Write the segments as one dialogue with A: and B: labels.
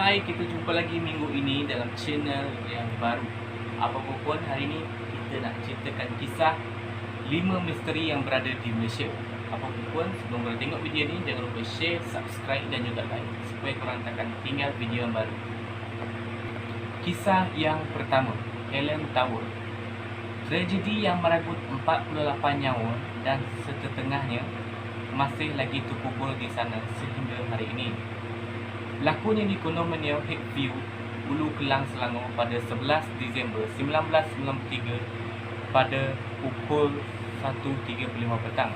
A: Hai, kita jumpa lagi minggu ini dalam channel yang baru. Apapun pun, hari ini kita nak ceritakan kisah 5 misteri yang berada di Malaysia. Apapun pun, sebelum korang tengok video ni, jangan lupa share, subscribe dan juga like supaya korang takkan tinggal video yang baru. Kisah yang pertama, Helen Tower. Tragedi yang merenggut 48 nyawa dan setetengahnya masih lagi terkubur di sana sehingga hari ini. Berlakunya di kondominium Hillview, Ulu Kelang, Selangor pada 11 Disember 1993 pada pukul 1.35 petang.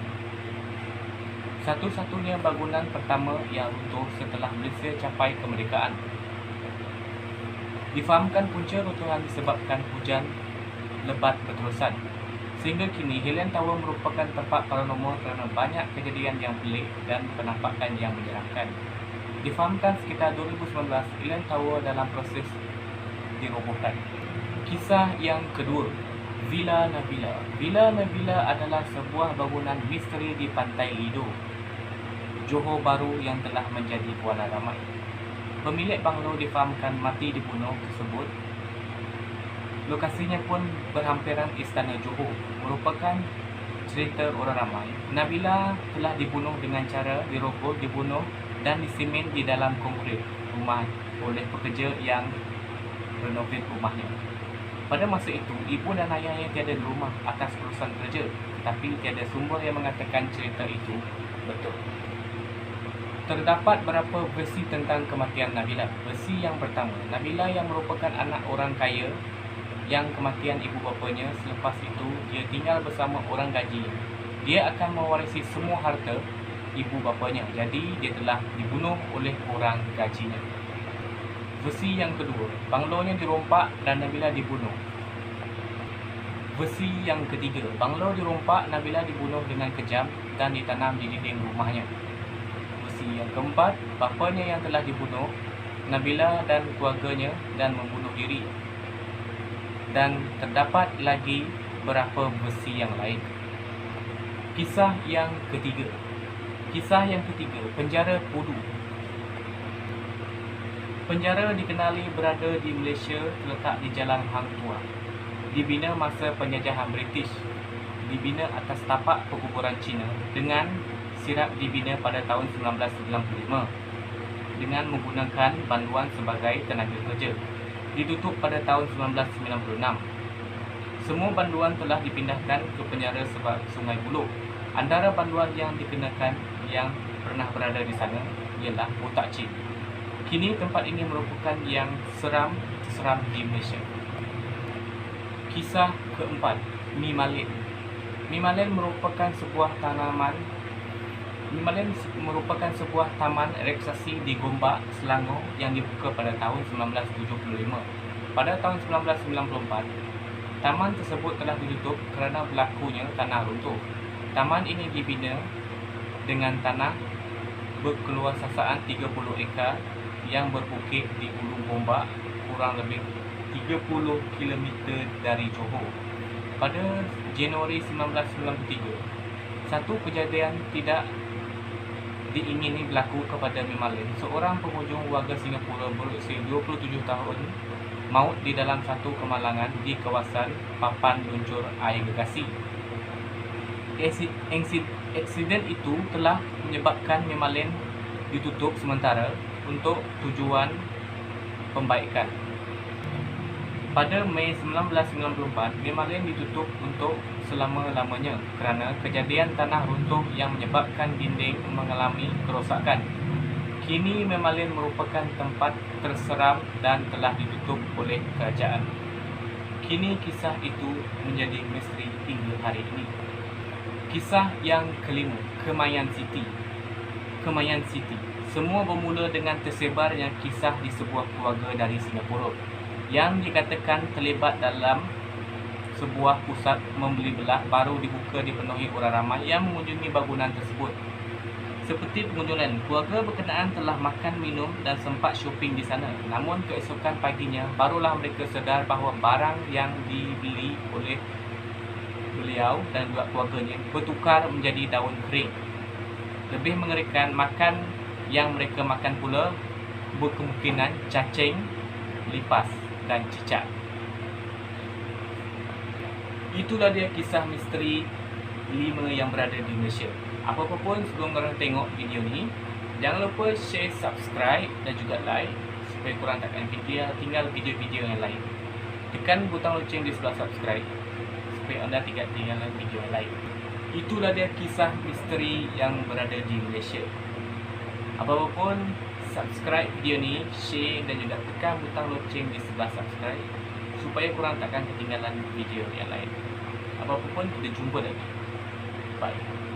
A: Satu-satunya bangunan pertama yang runtuh setelah Malaysia capai kemerdekaan. Difahamkan punca runtuhan disebabkan hujan lebat berterusan. Sehingga kini, Helen Tower merupakan tempat paranormal kerana banyak kejadian yang pelik dan penampakan yang menyeramkan. Difahamkan sekitar 2019, Helen Tower dalam proses dirobohkan. Kisah yang kedua, Villa Nabila. Villa Nabila adalah sebuah bangunan misteri di Pantai Lido, Johor Bahru yang telah menjadi bualan ramai. Pemilik banglo difahamkan mati dibunuh tersebut. Lokasinya pun berhampiran Istana Johor, merupakan cerita orang ramai. Nabila telah dibunuh dengan cara diroboh, dibunuh dan disemen di dalam konkrit rumah oleh pekerja yang renovate rumahnya. Pada masa itu, ibu dan ayahnya tiada di rumah atas urusan kerja, tetapi tiada sumber yang mengatakan cerita itu betul. Terdapat beberapa versi tentang kematian Nabila. Versi yang pertama, Nabila yang merupakan anak orang kaya yang kematian ibu bapanya, selepas itu dia tinggal bersama orang gaji. Dia akan mewarisi semua harta ibu bapanya, jadi dia telah dibunuh oleh orang gajinya. Versi yang kedua, banglonya dirompak dan Nabila dibunuh. Versi yang ketiga, banglo dirompak, Nabila dibunuh dengan kejam dan ditanam di dinding rumahnya. Versi yang keempat, bapanya yang telah dibunuh Nabila dan keluarganya dan membunuh diri. Dan terdapat lagi beberapa versi yang lain. Kisah yang ketiga, penjara Pudu. Penjara dikenali berada di Malaysia, terletak di Jalan Hang Tuah. Dibina masa penjajahan British. Dibina atas tapak perkuburan Cina dengan sirap dibina pada tahun 1995 dengan menggunakan banduan sebagai tenaga kerja. Ditutup pada tahun 1996. Semua banduan telah dipindahkan ke penjara sebab Sungai Buloh. Antara banduan yang dikenakan yang pernah berada di sana ialah Botak Chin. Kini tempat ini merupakan yang seram di Malaysia. Kisah keempat, Mimalen. Mimalen merupakan sebuah taman relaksasi di Gombak, Selangor yang dibuka pada tahun 1975. Pada tahun 1994, taman tersebut telah ditutup kerana berlakunya tanah runtuh. Taman ini dibina dengan tanah berkeluasan 30 ekar yang berbukit di Ulu Gombak, kurang lebih 30 km dari Johor. Pada Januari 1993, satu kejadian tidak diingini berlaku kepada Mimalen. Seorang pengunjung warga Singapura berusia 27 tahun maut di dalam satu kemalangan di kawasan papan luncur air gergasi. Insiden itu telah menyebabkan Mimalen ditutup sementara untuk tujuan pembaikan. Pada Mei 1994, Mimalen ditutup untuk selama-lamanya kerana kejadian tanah runtuh yang menyebabkan dinding mengalami kerosakan. Kini Mimalen merupakan tempat terseram dan telah ditutup oleh kerajaan. Kini kisah itu menjadi misteri hingga hari ini. Kisah yang kelima, Kemayan City. Semua bermula dengan tersebarnya kisah di sebuah keluarga dari Singapura yang dikatakan terlibat dalam sebuah pusat membeli belah baru dibuka dipenuhi orang ramai yang mengunjungi bangunan tersebut. Seperti pengunjungan, keluarga berkenaan telah makan, minum dan sempat shopping di sana. Namun keesokan paginya, barulah mereka sedar bahawa barang yang dibeli oleh beliau dan juga keluarganya bertukar menjadi daun kering. Lebih mengerikan, makan yang mereka makan pula berkemungkinan cacing, lipas dan cicak. Itulah dia kisah misteri 5 yang berada di Malaysia. Apa-apa pun, sebelum korang tengok video ni, jangan lupa share, subscribe dan juga like supaya korang takkan tinggal video-video yang lain. Tekan butang loceng di sebelah subscribe supaya anda tidak tinggalkan video yang lain. Itulah dia kisah misteri yang berada di Malaysia. Apa-apa pun, subscribe video ni, share dan juga tekan butang loceng di sebelah subscribe supaya korang takkan ketinggalan video yang lain. Apa-apa pun, kita jumpa lagi. Bye.